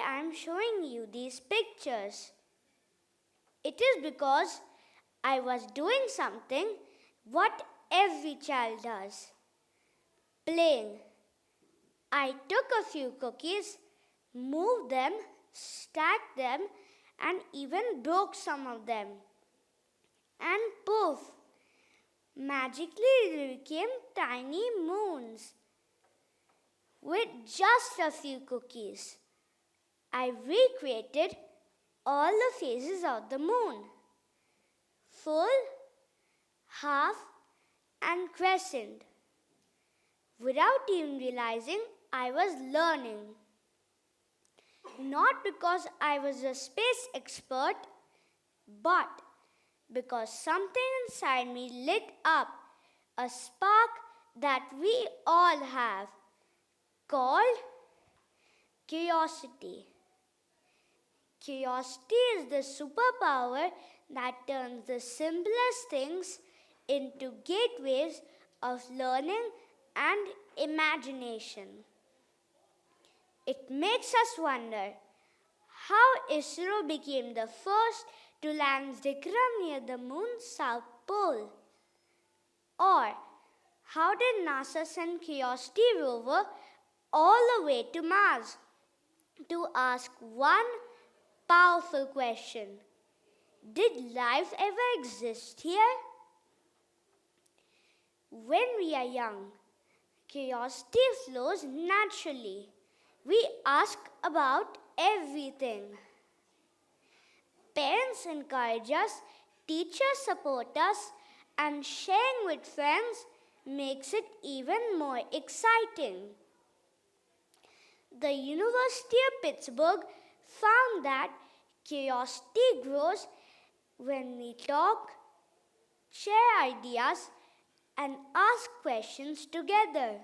I am showing you these pictures? It is because I was doing something what every child does. Playing. I took a few cookies, moved them, stacked them, and even broke some of them. And poof! Magically they became tiny moons. With just a few cookies, I recreated all the phases of the moon. Full, half, and crescent. Without even realizing, I was learning. Not because I was a space expert, but because something inside me lit up, a spark that we all have, called curiosity. Curiosity is the superpower that turns the simplest things into gateways of learning and imagination. It makes us wonder how ISRO became the first to land Vikram near the moon's south pole. Or how did NASA send Curiosity rover all the way to Mars to ask one powerful question? Did life ever exist here? When we are young, curiosity flows naturally. We ask about everything. Parents encourage us, teachers support us, and sharing with friends makes it even more exciting. The University of Pittsburgh found that curiosity grows when we talk, share ideas, and ask questions together.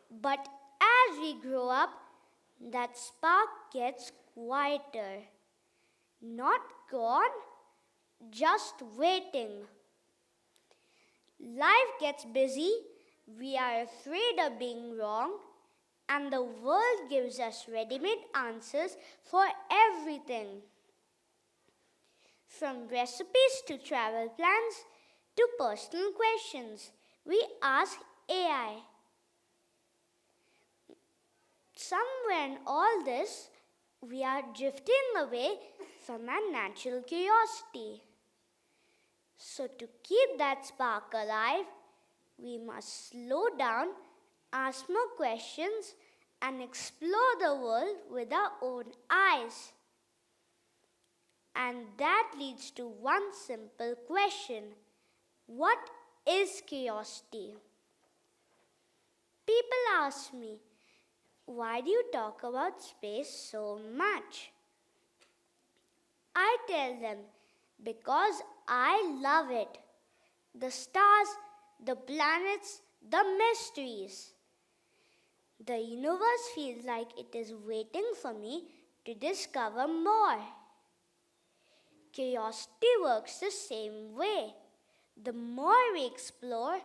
But as we grow up, that spark gets quieter. Not gone, just waiting. Life gets busy, we are afraid of being wrong, and the world gives us ready-made answers for everything. From recipes to travel plans to personal questions, we ask AI. Somewhere in all this, we are drifting away from our natural curiosity. So to keep that spark alive, we must slow down, ask more questions, and explore the world with our own eyes. And that leads to one simple question. What is curiosity? People ask me, why do you talk about space so much? I tell them, because I love it. The stars, the planets, the mysteries. The universe feels like it is waiting for me to discover more. Curiosity works the same way. The more we explore,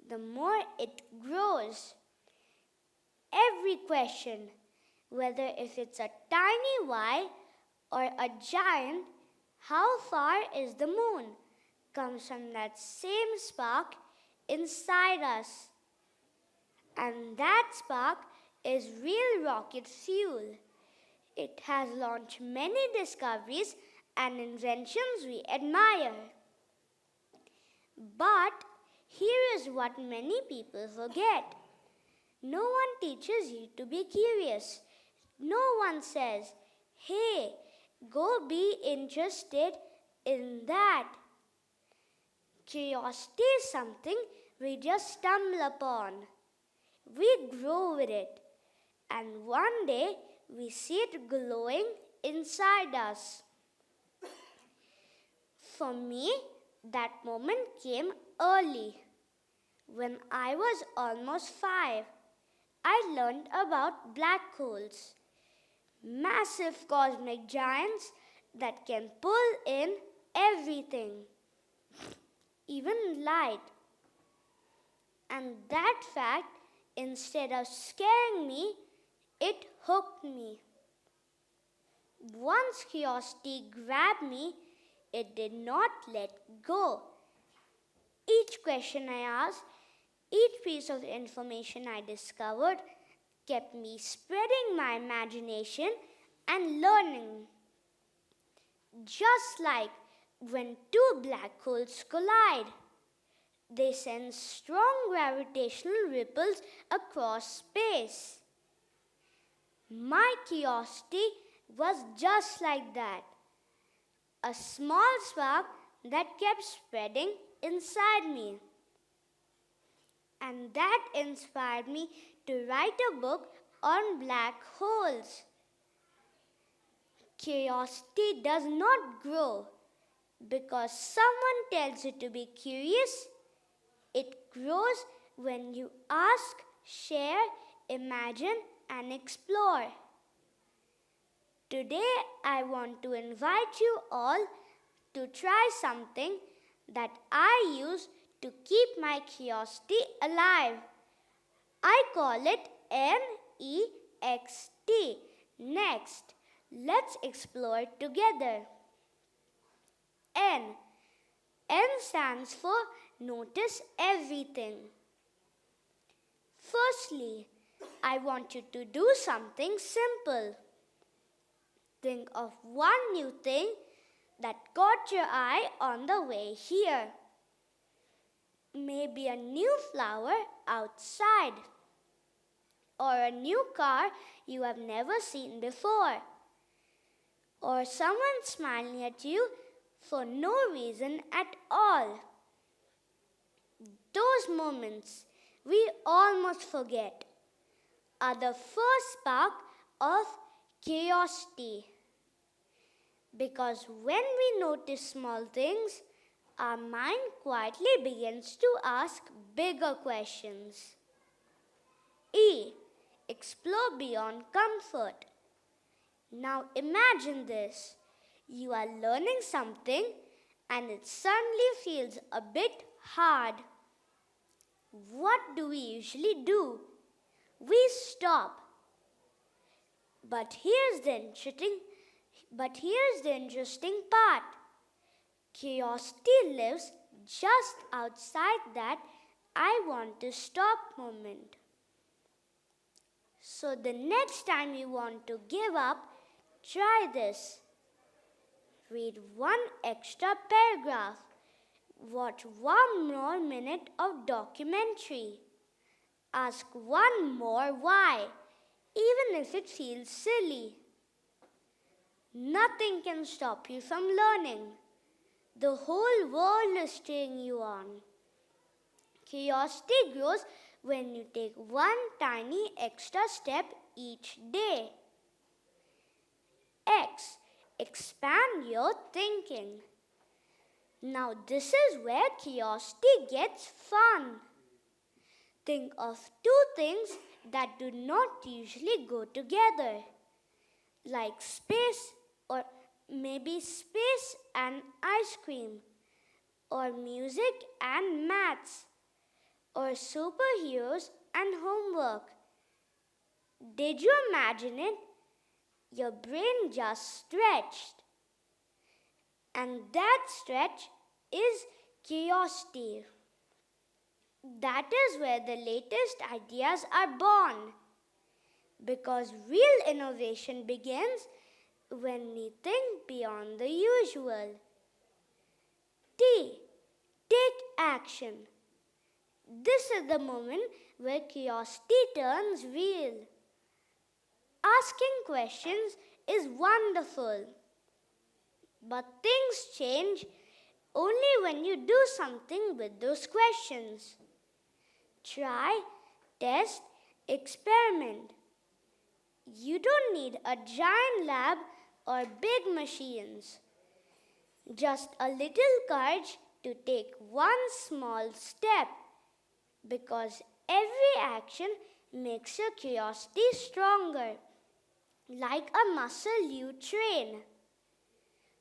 the more it grows. Every question, whether if it's a tiny why or a giant, how far is the moon, comes from that same spark inside us. And that spark is real rocket fuel. It has launched many discoveries and inventions we admire. But here is what many people forget. No one teaches you to be curious. No one says, hey, go be interested in that. Curiosity is something we just stumble upon. We grow with it, and one day we see it glowing inside us. For me, that moment came early. When I was almost 5, I learned about black holes, massive cosmic giants that can pull in everything, even light. And that fact, instead of scaring me, it hooked me. Once curiosity grabbed me, it did not let go. Each question I asked, each piece of information I discovered kept me spreading my imagination and learning. Just like when two black holes collide, they send strong gravitational ripples across space. My curiosity was just like that, a small spark that kept spreading inside me. And that inspired me to write a book on black holes. Curiosity does not grow because someone tells you to be curious. It grows when you ask, share, imagine, and explore. Today, I want to invite you all to try something that I use to keep my curiosity alive. I call it NEXT. Next, let's explore together. N. N stands for notice everything. Firstly, I want you to do something simple. Think of one new thing that caught your eye on the way here. Maybe a new flower outside, or a new car you have never seen before, or someone smiling at you for no reason at all. Those moments we almost forget are the first spark of curiosity. Because when we notice small things, our mind quietly begins to ask bigger questions. E. Explore beyond comfort. Now imagine this. You are learning something and it suddenly feels a bit hard. What do we usually do? We stop. But here's the interesting part. Curiosity lives just outside that I want to stop moment. So the next time you want to give up, try this. Read one extra paragraph. Watch one more minute of documentary. Ask one more why, even if it feels silly. Nothing can stop you from learning. The whole world is cheering you on. Curiosity grows when you take one tiny extra step each day. X. Expand your thinking. Now this is where curiosity gets fun. Think of two things that do not usually go together, like space, or maybe space and ice cream, or music and maths, or superheroes and homework. Did you imagine it? Your brain just stretched. And that stretch is curiosity. That is where the latest ideas are born. Because real innovation begins when we think beyond the usual. T. Take action. This is the moment where curiosity turns real. Asking questions is wonderful. But things change only when you do something with those questions. Try, test, experiment. You don't need a giant lab or big machines. Just a little courage to take one small step, because every action makes your curiosity stronger, like a muscle you train.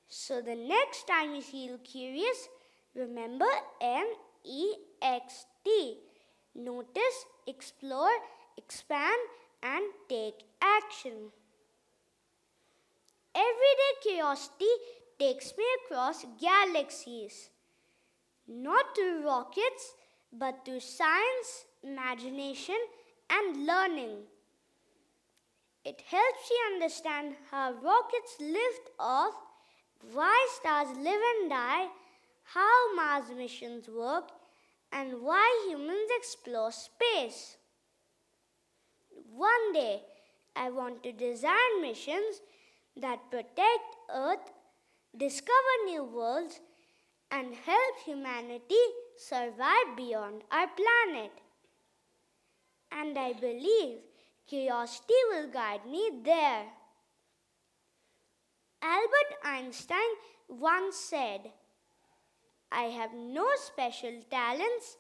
So the next time you feel curious, remember NEXT. Notice, explore, expand, and take action. Everyday curiosity takes me across galaxies, not through rockets, but through science, imagination, and learning. It helps you understand how rockets lift off, why stars live and die, how Mars missions work, and why humans explore space. One day, I want to design missions that protect Earth, discover new worlds, and help humanity survive beyond our planet. And I believe curiosity will guide me there. Albert Einstein once said, "I have no special talents,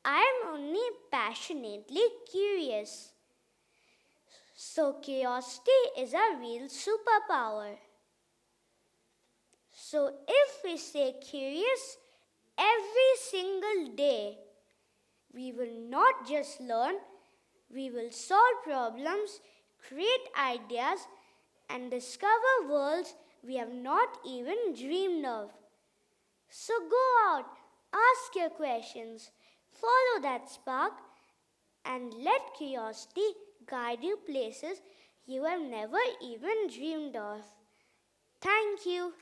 I am only passionately curious." So curiosity is a real superpower. So if we stay curious every single day, we will not just learn, we will solve problems, create ideas, and discover worlds we have not even dreamed of. So go out, ask your questions, follow that spark, and let curiosity guide you places you have never even dreamed of. Thank you.